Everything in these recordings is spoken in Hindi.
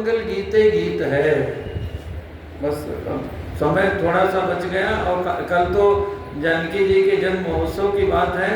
मंगल गीते गीत है। बस समय थोड़ा सा बच गया और कल तो जानकी जी के जन्म महोत्सव की बात है।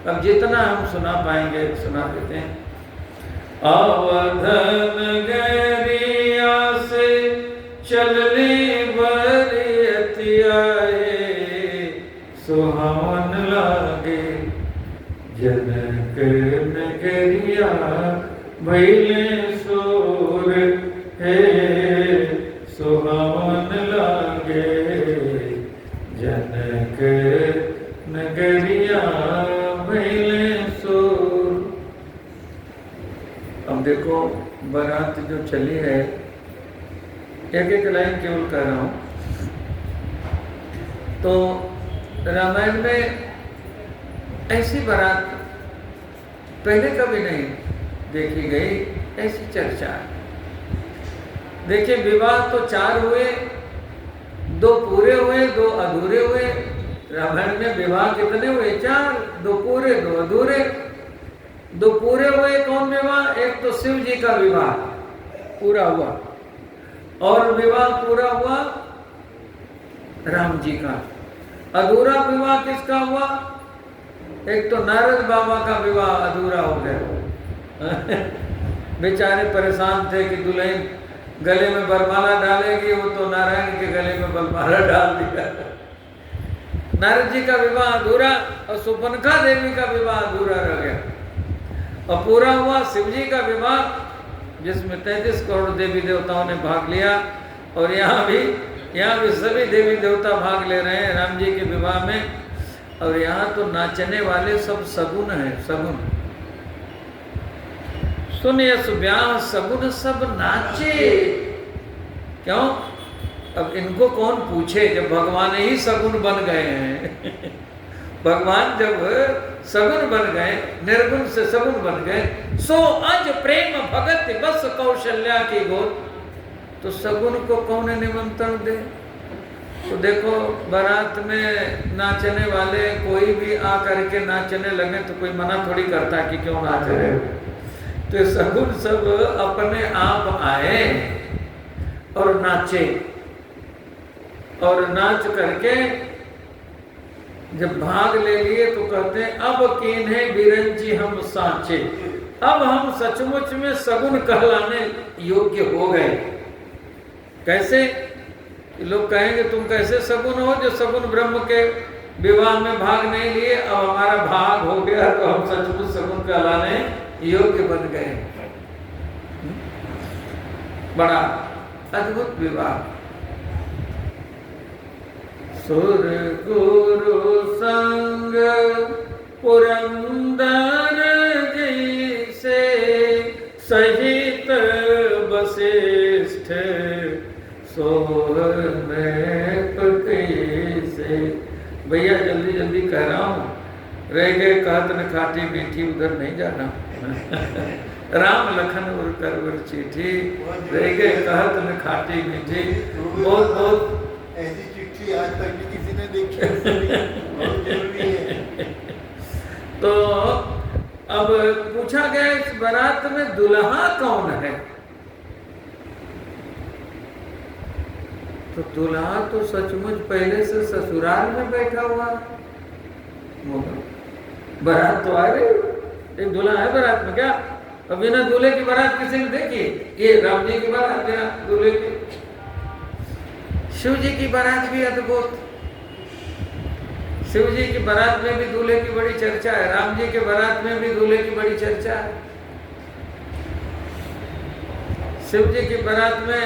अब जितना हम सुना पाएंगे सुना देते हैं। अवध नगरिया से चलने बरियतिया सुहावन लागे, जनक नगरिया भइले सोर हे सुहावन लागे, जनक नगरिया भइले सोर। अब देखो बारात जो चली है, एक एक लाइन केवल कह रहा हूं। तो रामायण में ऐसी बारात पहले कभी नहीं देखी गई, ऐसी चर्चा। देखिए विवाह तो 4 हुए, 2 पूरे हुए, 2 अधूरे हुए। रामायण में विवाह कितने हुए? 4, 2 पूरे 2 अधूरे। 2 पूरे हुए कौन विवाह? एक तो शिव जी का विवाह पूरा हुआ, और विवाह पूरा हुआ राम जी का। अधूरा विवाह किसका हुआ? एक तो नारद बाबा का विवाह अधूरा हो गया। बेचारे परेशान थे कि दुल्हन गले में बरमाला डालेगी, वो तो नारायण के गले में बरमाला डाल दिया। नारद जी का विवाह अधूरा और सुपनखा देवी का विवाह अधूरा रह गया। और पूरा हुआ शिव जी का विवाह, जिसमें 33 करोड़ देवी देवताओं ने भाग लिया। और यहाँ भी सभी देवी देवता भाग ले रहे हैं राम जी के विवाह में। और यहाँ तो नाचने वाले सब सगुन है, सगुन। सुन यस ब्याह सगुन सब नाचे। क्यों? अब इनको कौन पूछे जब भगवान ही सगुन बन गए हैं। भगवान जब सगुन बन गए, निर्गुण से सगुन बन गए, सो अज प्रेम भगत बस कौशल्या की गोद, तो सगुन को कौन निमंत्रण दे? तो देखो बारात में नाचने वाले कोई भी आ करके नाचने लगे तो कोई मना थोड़ी करता कि क्यों नाच रहे हो। तो सगुन सब अपने आप आए और नाचे, और नाच करके जब भाग ले लिए तो कहते हैं अब कीन्हे बिरंजी हम साचे, अब हम सचमुच में सगुन कहलाने योग्य हो गए। कैसे? लोग कहेंगे तुम कैसे सगुन हो जो सगुन ब्रह्म के विवाह में भाग नहीं लिए, अब हमारा भाग हो गया तो हम सचमुच सगुन कहलाने योग्य बन गए। बड़ा अद्भुत विवाह। सुर गुरु संग पुरंदर जैसे सहित वशिष्ठ सोहर में से। भैया जल्दी जल्दी कह रहा हूँ, रह गए कहत न खाटी मीठी, उधर नहीं जाना। राम लखन और करवर चिट्ठी, रह गए कहत न खाटी मीठी। बहुत बहुत ऐसी चिट्ठी आज तक भी किसी ने देखी, बहुत जरूरी है। तो अब पूछा गया इस बारात में दुल्हा कौन है? तो दुल्हा तो सचमुच पहले से ससुराल में बैठा हुआ। बारात तो आ रही, एक दुल्हा है बारात में क्या? अब बिना दूल्हे की बारात किसी ने देखी? ये राम जी की बारात बिना दूल्हे की। शिव जी की बारात भी अद्भुत। शिव जी की बारात में भी दूल्हे की बड़ी चर्चा है, राम जी के बारात में भी दूल्हे की बड़ी चर्चा है। शिव जी की बारात में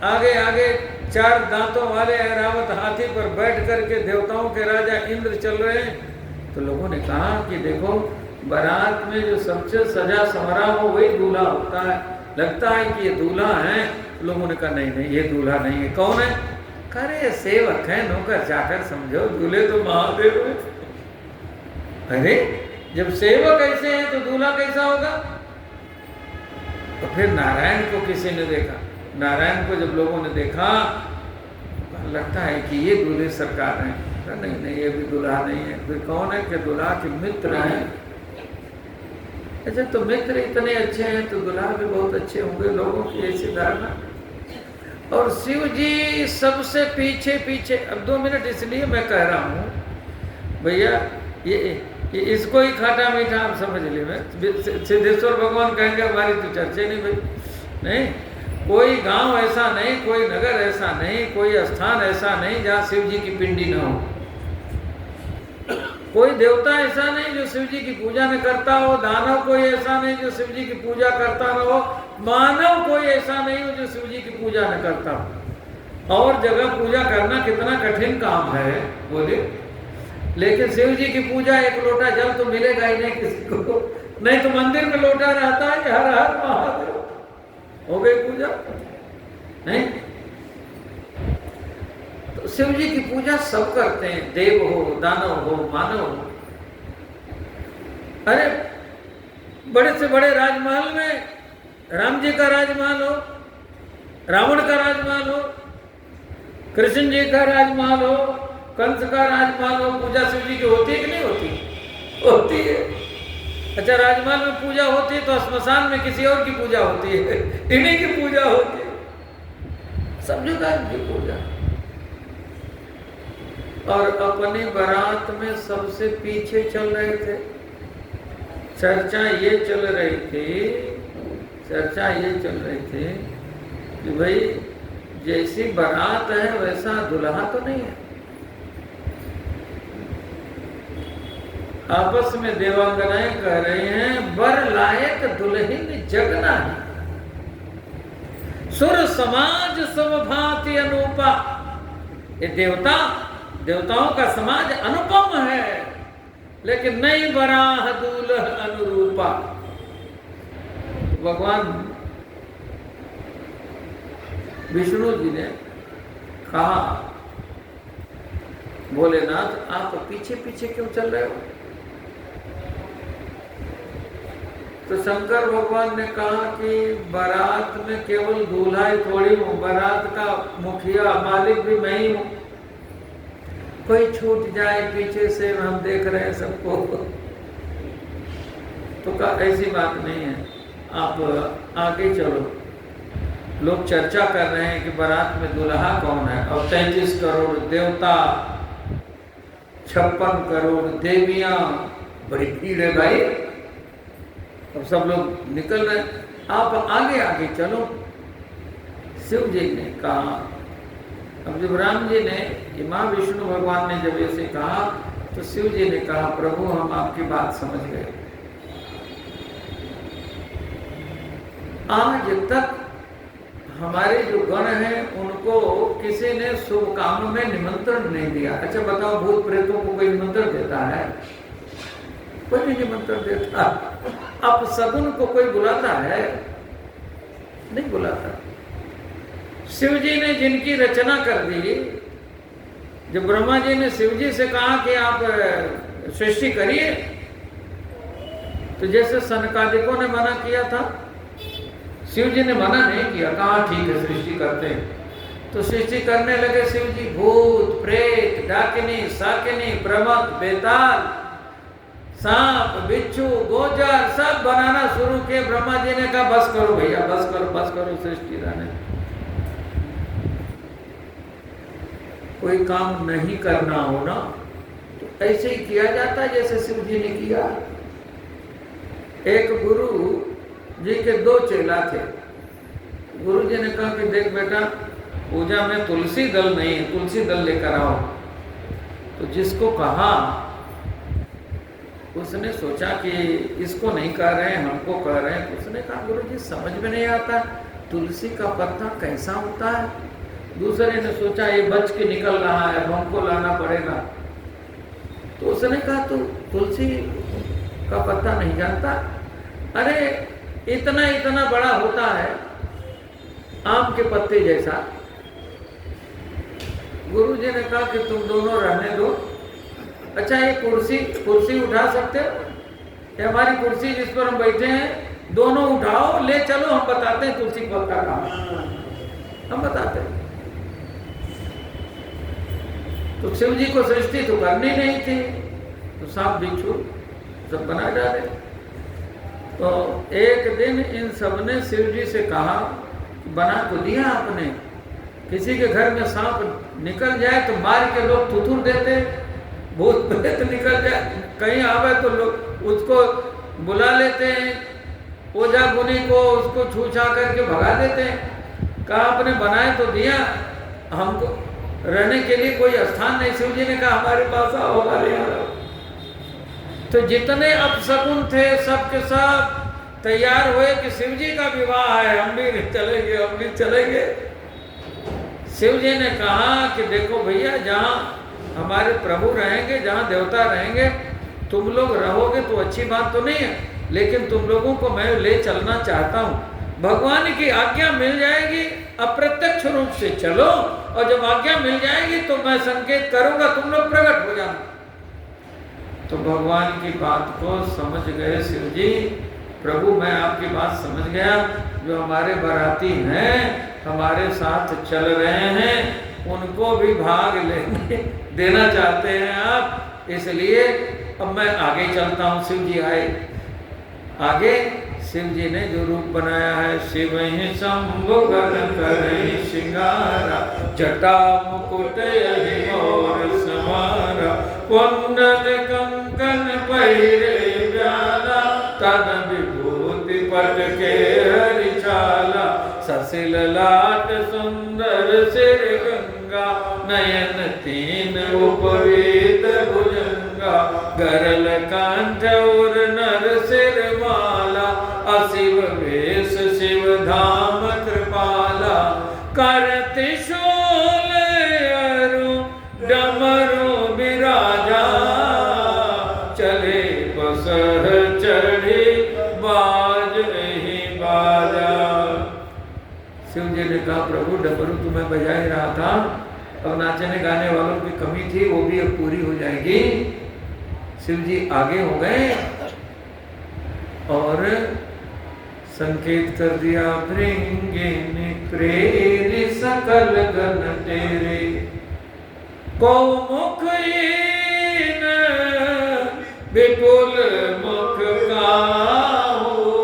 आगे आगे 4 दांतों वाले ऐरावत हाथी पर बैठ करके देवताओं के राजा इंद्र चल रहे हैं। तो लोगों ने कहा कि देखो बारात में जो सबसे सजा संवरा हो वही दूल्हा होता है, लगता है कि ये दूल्हा है। लोगों ने कहा नहीं नहीं ये दूल्हा नहीं है। कौन है? अरे सेवक है, नौकर चाकर समझो, दूल्हे तो महादेव है। अरे जब सेवक ऐसे हैं तो दूल्हा कैसा होगा? तो फिर नारायण को किसी ने देखा, नारायण को जब लोगों ने देखा लगता है कि ये दूल्हे सरकार हैं। नहीं, ये भी दूल्हा नहीं है। फिर कौन है? कि दूल्हा के मित्र हैं। अच्छा, तो मित्र इतने अच्छे हैं तो दुल्हा भी बहुत अच्छे होंगे, लोगों की ऐसी धारणा। और शिव जी सबसे पीछे पीछे। अब 2 मिनट इसलिए मैं कह रहा हूँ भैया, ये इसको ही खाटा मीठा आप समझ लीजिए। सिद्धेश्वर भगवान कहेंगे हमारी तो चर्चा नहीं भाई, नहीं। कोई गांव ऐसा नहीं, कोई नगर ऐसा नहीं, कोई स्थान ऐसा नहीं जहाँ शिव जी की पिंडी न हो। कोई देवता ऐसा नहीं जो शिव जी की पूजा न करता हो, दानव कोई ऐसा नहीं जो शिव जी की पूजा करता न हो, मानव कोई ऐसा नहीं हो जो शिव जी की पूजा न करता हो। और जगह पूजा करना कितना कठिन काम है बोले, लेकिन शिव जी की पूजा एक लोटा जल तो मिलेगा ही नहीं किसी को, नहीं तो मंदिर में लोटा रहता है कि हर हर महादेव, हो गई पूजा नहीं। तो शिव जी की पूजा सब करते हैं, देव हो, दानव हो, मानव हो। अरे बड़े से बड़े राजमहल में राम जी का राजमहल हो, रावण का राजमहल हो, कृष्ण जी का राजमहल हो, कंस का राजमहल हो, पूजा शिव जी की होती है कि नहीं होती? होती है। अच्छा, राजमहल में पूजा होती है तो श्मशान में किसी और की पूजा होती है, इन्हीं की पूजा होती है, सब जगह इनकी पूजा। और अपनी बारात में सबसे पीछे चल रहे थे। चर्चा ये चल रही थी कि भाई जैसी बारात है वैसा दुल्हा तो नहीं है। आपस में देवांगनाएं कह रही हैं, वर लायक दुल्हन जगना है, सुर समाज समभाति अनुपा। ये देवताओं का समाज अनुपम है, लेकिन नहीं बराह दूल्ह अनुरूपा। भगवान विष्णु जी ने कहा, भोलेनाथ आप पीछे पीछे क्यों चल रहे हो? तो शंकर भगवान ने कहा कि बारात में केवल दूल्हा ही थोड़ी हूँ, बारात का मुखिया मालिक भी मैं ही हूँ। कोई छूट जाए पीछे से, हम देख रहे हैं सबको। तो का ऐसी बात नहीं है, आप आगे चलो। लोग चर्चा कर रहे हैं कि बारात में दुल्हा कौन है, और 33 करोड़ देवता, 56 करोड़ देवियां, बड़ी भीड़ है भाई। अब सब लोग निकल रहे, आप आगे आगे चलो। शिव जी ने कहा, अब जब राम जी ने, माँ विष्णु भगवान ने जब ऐसे कहा तो शिव जी ने कहा, प्रभु हम आपकी बात समझ गए। आज तक हमारे जो गण हैं उनको किसी ने शुभ काम में निमंत्रण नहीं दिया। अच्छा बताओ, भूत प्रेतों को कोई निमंत्रण देता है? कोई नहीं निमंत्रण देता। अब सगुन को कोई बुलाता है? नहीं बुलाता। शिव जी ने जिनकी रचना कर दी, जब ब्रह्मा जी ने शिव जी से कहा कि आप सृष्टि करिए, तो जैसे सनकादिकों ने मना किया था, शिव जी ने मना नहीं किया, कहा ठीक है सृष्टि करते हैं। तो सृष्टि करने लगे शिव जी, भूत प्रेत, डाकिनी, साकिनी, प्रमद, बेताल, सांप, बिच्छू, गोजार सब बनाना शुरू किए। ब्रह्मा जी ने कहा बस करो भैया, बस करो सृष्टि रहने। कोई काम नहीं करना हो ना, तो ऐसे ही किया जाता है जैसे शिव जी ने किया। एक गुरु जी के 2 चेला थे। गुरु जी ने कहा कि देख बेटा, पूजा में तुलसी दल नहीं है, तुलसी दल लेकर आओ। तो जिसको कहा उसने सोचा कि इसको नहीं कह रहे हैं, हमको कह रहे हैं। तो उसने कहा गुरु जी समझ में नहीं आता, तुलसी का पत्ता कैसा होता है? दूसरे ने सोचा ये बच के निकल रहा है, अब हमको लाना पड़ेगा। तो उसने कहा तू तुलसी का पत्ता नहीं जानता? अरे इतना इतना बड़ा होता है, आम के पत्ते जैसा। गुरु जी ने कहा कि तुम दोनों रहने दो। अच्छा ये कुर्सी उठा सकते हो? ये हमारी कुर्सी जिस पर हम बैठे हैं, दोनों उठाओ, ले चलो, हम बताते हैं तुलसी पत्ता कहाँ, हम बताते हैं। तो शिव जी को सृष्टि तो करनी नहीं थी, तो सांप बिच्छू सब बना डाले। तो एक दिन इन सबने शिव जी से कहा, बना तो दिया आपने, किसी के घर में सांप निकल जाए तो मार के लोग थुथुर देते, भूत प्रेत निकल जाए कहीं आवे तो लोग उसको बुला लेते हैं, ओझा गुनी को उसको छूछा करके भगा देते हैं। कहा आपने बनाए तो दिया, हमको रहने के लिए कोई स्थान नहीं। शिव जी ने कहा हमारे पास आओ, हमारे यहाँ आओ। तो जितने अपशकुन थे सब के सब तैयार हुए कि शिव जी का विवाह है, हम भी चलेंगे, हम भी चलेंगे। शिव जी ने कहा कि देखो भैया, जहाँ हमारे प्रभु रहेंगे, जहाँ देवता रहेंगे, तुम लोग रहोगे तो अच्छी बात तो नहीं है, लेकिन तुम लोगों को मैं ले चलना चाहता हूँ। भगवान की आज्ञा मिल जाएगी, अप्रत्यक्ष रूप से चलो, और जब आज्ञा मिल जाएगी तो मैं संकेत करूंगा, तुम लोग प्रकट हो जाना। तो भगवान की बात को समझ गए शिव जी, प्रभु मैं आपकी बात समझ गया, जो हमारे बाराती हैं, हमारे साथ चल रहे हैं, उनको भी भाग लेने देना चाहते हैं आप, इसलिए अब मैं आगे चलता हूँ। शिव जी आए आगे। शिव जी ने जो रूप बनाया है, शिव ही शंभु गण करे श्रृंगारा, जटा मुकुट यही मोर समारा, कुंडल कंकन पहिरे प्याला, तन विभूति पट के हरिचाला, ससिल लाट सुंदर सिर गंगा, नयन तीन उपवीत भुजंगा, गरल कंठ और नर सिर माला, अशिव वेश शिव धाम कृपाला, कर त्रिशूल अरु डमरू विराजा, चले बसह चढ़ी बाज ही बाजा। शिव जी ने कहा प्रभु डमरू तो मैं बजा ही रहा था, अब नाचने गाने वालों की कमी थी, वो भी अब पूरी हो जाएगी। शिव जी आगे हो गए और संकेत कर दिया, भृंगिन प्रेरि सकल गण तेरे, को मुख इन विपुल मुख काहू,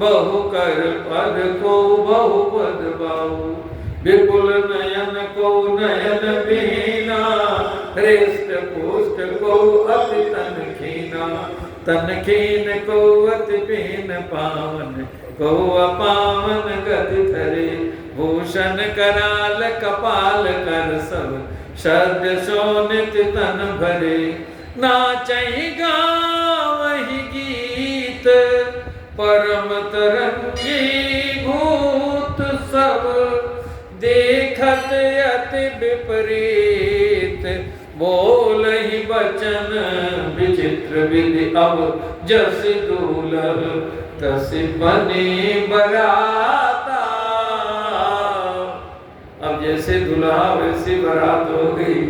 बहु कर पद को बहु पद बाहु, विपुल नयन को नयन बीना, हृष्ट पुष्ट को अति तन खीना, तन खीन को अति पीन पावन, को अपावन गति धरे, भूषण कराल कपाल कर सब, सद्य शोणित तन भरे, नाचहि गावहि गीत, परम तरंगी भूत सब, देखत अति विपरीत, बोलहि वचन विचित्र विधि, अब जस दूल्ह तस बने बराता। अब जैसे दुल्हा वैसी बारात हो गई,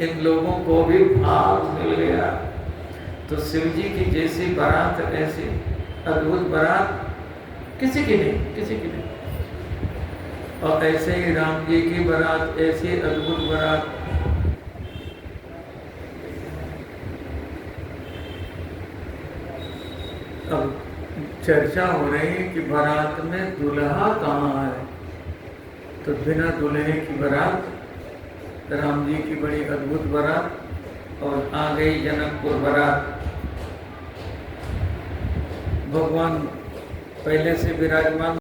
इन लोगों को भी भाग मिल गया। तो शिव जी की जैसी बारात, ऐसी अद्भुत बारात किसी की नहीं, किसी की नहीं। और ऐसे ही राम जी की बारात, ऐसी अद्भुत बारात। अब चर्चा हो रही है कि बारात में दुल्हा कहाँ है, तो बिना दुल्हे की बारात, राम जी की बड़ी अद्भुत बारात, और आ गई जनकपुर बारात। भगवान पहले से विराजमान